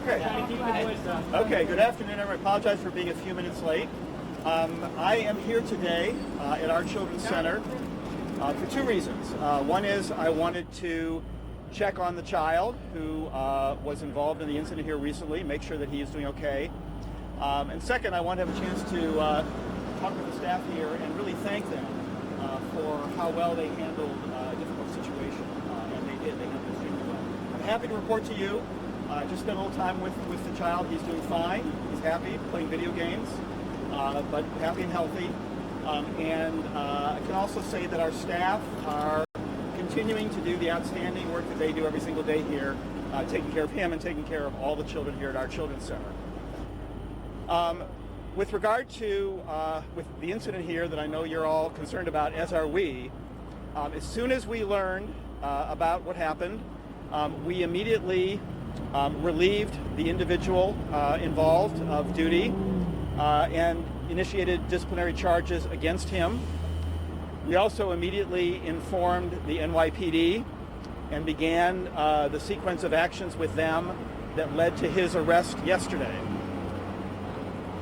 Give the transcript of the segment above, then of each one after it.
Okay. Okay, good afternoon, everyone. I apologize for being a few minutes late. I am here today at our Children's Center for two reasons. One is I wanted to check on the child who was involved in the incident here recently, make sure that he is doing okay. And second, I want to have a chance to talk with the staff here and really thank them for how well they handled a difficult situation. And they did. They handled it extremely well. I'm happy to report to you. Just spent a little time with the child. He's doing fine. He's happy, playing video games, but happy and healthy. And I can also say that our staff are continuing to do the outstanding work that they do every single day here, taking care of him and taking care of all the children here at our Children's Center. With regard to with the incident here that I know you're all concerned about, as are we, as soon as we learned about what happened, we immediately relieved the individual involved of duty and initiated disciplinary charges against him. We also immediately informed the NYPD and began the sequence of actions with them that led to his arrest yesterday.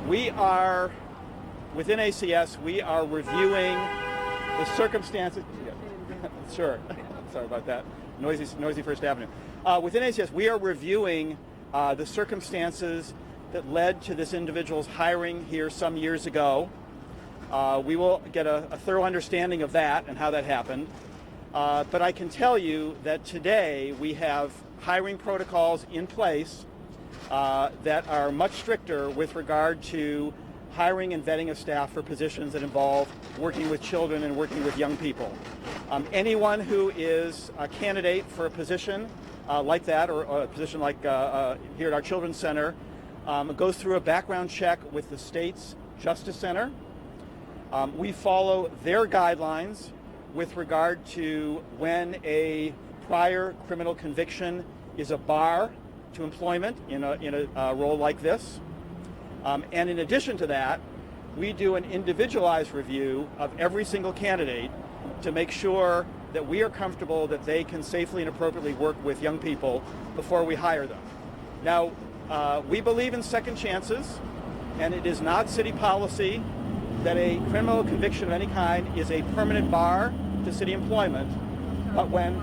We are, within ACS, we are reviewing the circumstances. Sure, sorry about that. Noisy First Avenue. Within ACS, we are reviewing the circumstances that led to this individual's hiring here some years ago. We will get a thorough understanding of that and how that happened. But I can tell you that today we have hiring protocols in place that are much stricter with regard to hiring and vetting of staff for positions that involve working with children and working with young people. Anyone who is a candidate for a position like that, or a position like here at our Children's Center, goes through a background check with the state's Justice Center. We follow their guidelines with regard to when a prior criminal conviction is a bar to employment in a role like this. And in addition to that, we do an individualized review of every single candidate to make sure that we are comfortable that they can safely and appropriately work with young people before we hire them. Now, we believe in second chances, and it is not city policy that a criminal conviction of any kind is a permanent bar to city employment. But when...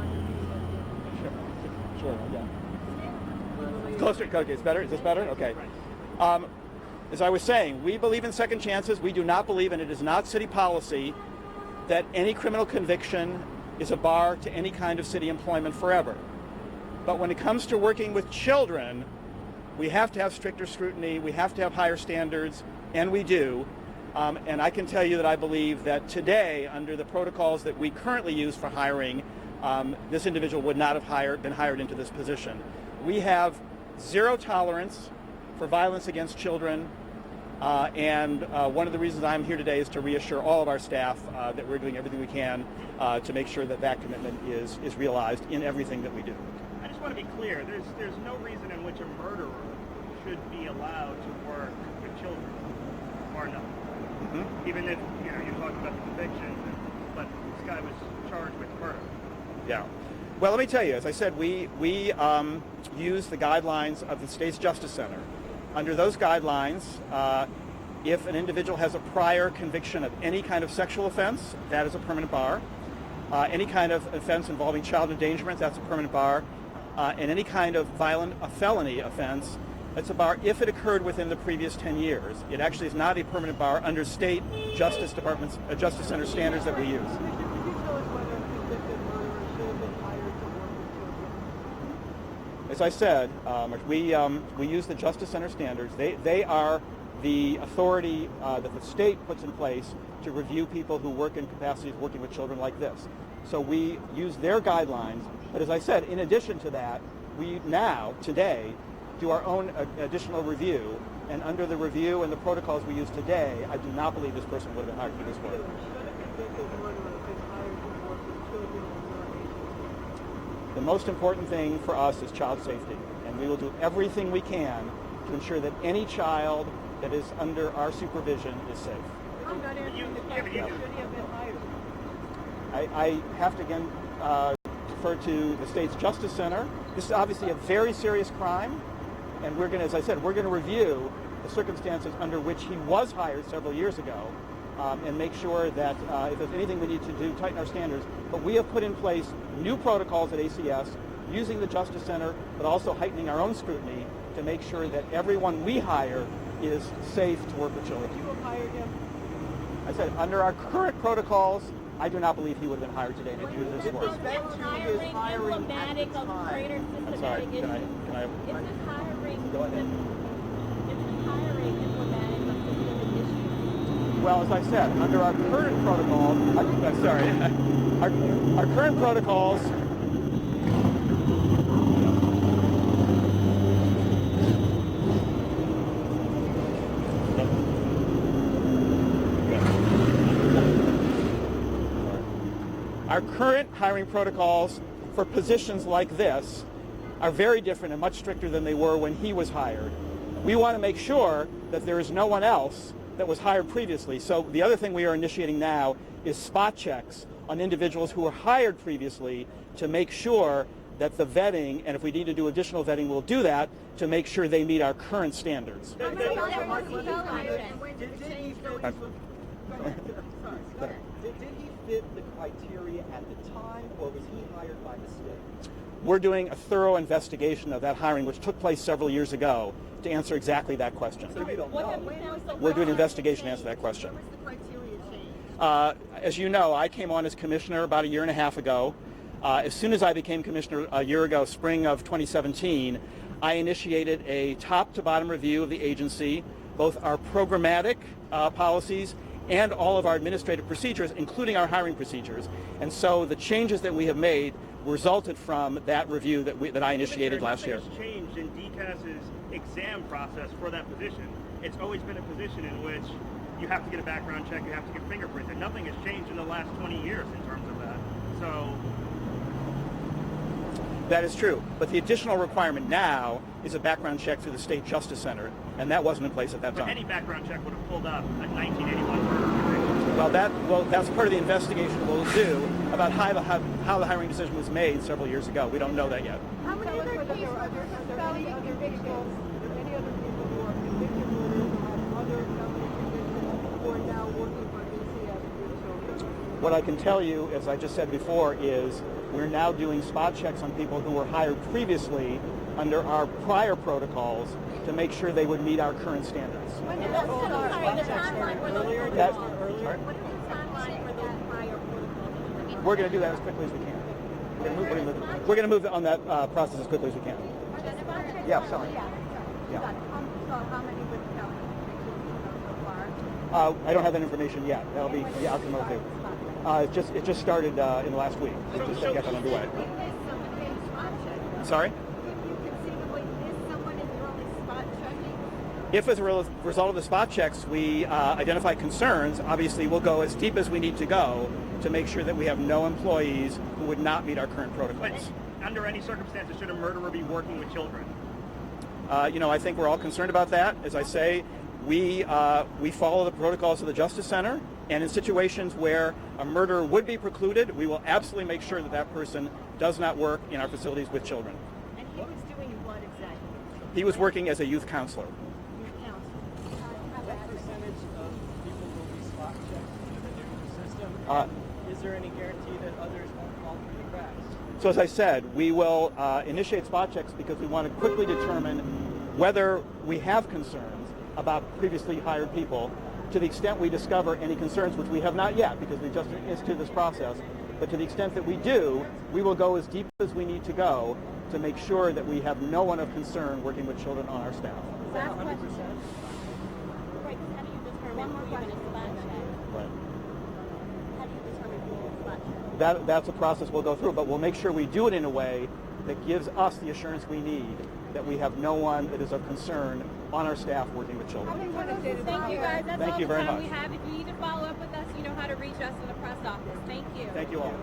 Sure, yeah. Closer, okay, it's better? Is this better? Okay. As I was saying, we believe in second chances. We do not believe, and it is not city policy, that any criminal conviction is a bar to any kind of city employment forever. But when it comes to working with children, we have to have stricter scrutiny, we have to have higher standards, and we do. And I can tell you that I believe that today, under the protocols that we currently use for hiring, this individual would not have been hired into this position. We have zero tolerance for violence against children, and one of the reasons I'm here today is to reassure all of our staff that we're doing everything we can to make sure that that commitment is realized in everything that we do. I just want to be clear, there's no reason in which a murderer should be allowed to work with children, or no. Mm-hmm. Even if, you talked about the conviction, but this guy was charged with murder. Yeah. Well, let me tell you, as I said, we use the guidelines of the state's Justice Center. Under those guidelines, if an individual has a prior conviction of any kind of sexual offense, that is a permanent bar. Any kind of offense involving child endangerment, that's a permanent bar. And any kind of a felony offense, that's a bar if it occurred within the previous 10 years. It actually is not a permanent bar under state Justice Department's Justice Center standards that we use. As I said, we use the Justice Center standards. They are the authority that the state puts in place to review people who work in capacities working with children like this. So we use their guidelines. But as I said, in addition to that, we now, today, do our own additional review. And under the review and the protocols we use today, I do not believe this person would have been hired for this work. The most important thing for us is child safety, and we will do everything we can to ensure that any child that is under our supervision is safe. I have to again defer to the state's Justice Center. This is obviously a very serious crime, And we're going to, as I said, we're going to review the circumstances under which he was hired several years ago and make sure that if there's anything we need to do, tighten our standards. But we have put in place new protocols at ACS using the Justice Center, but also heightening our own scrutiny to make sure that everyone we hire is safe to work with children. Would you have hired him? I said, under our current protocols, I do not believe he would have been hired today to do this work. Is this hiring emblematic of greater I'm sorry, systematic issues? can I? Is this hiring Go ahead. emblematic of systemic issues? Well, as I said, under our current protocol, our current protocols. Our current hiring protocols for positions like this are very different and much stricter than they were when he was hired. We want to make sure that there is no one else that was hired previously. So the other thing we are initiating now is spot checks on individuals who were hired previously to make sure that the vetting, and if we need to do additional vetting, we'll do that to make sure they meet our current standards. Did he fit the criteria at the time, or was he hired by mistake? We're doing a thorough investigation of that hiring, which took place several years ago, to answer exactly that question. So you don't know. We're doing an investigation to answer that question. What was the criteria change? As you know, I came on as commissioner about a year and a half ago. As soon as I became commissioner a year ago, spring of 2017, I initiated a top-to-bottom review of the agency, both our programmatic policies and all of our administrative procedures, including our hiring procedures. And so the changes that we have made resulted from that review that I initiated last year. Nothing has changed in DCAS's exam process for that position. It's always been a position in which you have to get a background check, you have to get fingerprints, and nothing has changed in the last 20 years in terms of that. So that is true, but the additional requirement now is a background check through the State Justice Center, and that wasn't in place at that but time. any background check would have pulled up a 1981 murder conviction. Well, that's part of the investigation we'll do about how the hiring decision was made several years ago. We don't know that yet. How many other cases are there felony convictions? Are there any other people who are convicted murderers or have other felony convictions who are now working for ACS with children? What I can tell you, as I just said before, is we're now doing spot checks on people who were hired previously under our prior protocols to make sure they would meet our current standards. When did that start? The timeline for those That- protocols? sorry? What is the timeline for those prior protocols? We're going to do that as quickly as we can. We're going to move on that process as quickly as we can. Yeah, sorry. Yeah. So how many with felony convictions so far? I don't have that information yet. That'll be I'll come over to. It just started in the last week. It just got that underway. Sorry? If as a result of the spot checks we identify concerns, obviously we'll go as deep as we need to go to make sure that we have no employees who would not meet our current protocols. But under any circumstances, should a murderer be working with children? I think we're all concerned about that. As I say, we follow the protocols of the Justice Center, and in situations where a murderer would be precluded, we will absolutely make sure that that person does not work in our facilities with children. And he was doing what exactly? He was working as a youth counselor. What percentage of people will be spot checked under the new system? Is there any guarantee that others won't fall through the cracks? So as I said, we will initiate spot checks because we want to quickly determine whether we have concerns about previously hired people. To the extent we discover any concerns, which we have not yet because we just instituted this process, but to the extent that we do, we will go as deep as we need to go to make sure that we have no one of concern working with children on our staff. Is that 100%? Right, how do you determine who you're going to spot check? Right. How do you determine who will spot check? That's a process we'll go through, but we'll make sure we do it in a way that gives us the assurance we need that we have no one that is of concern on our staff working with children. Thank you guys. That's Thank all you the very time much. we have. If you need to follow up with us, you know how to reach us in the press office. Thank you. Thank you all.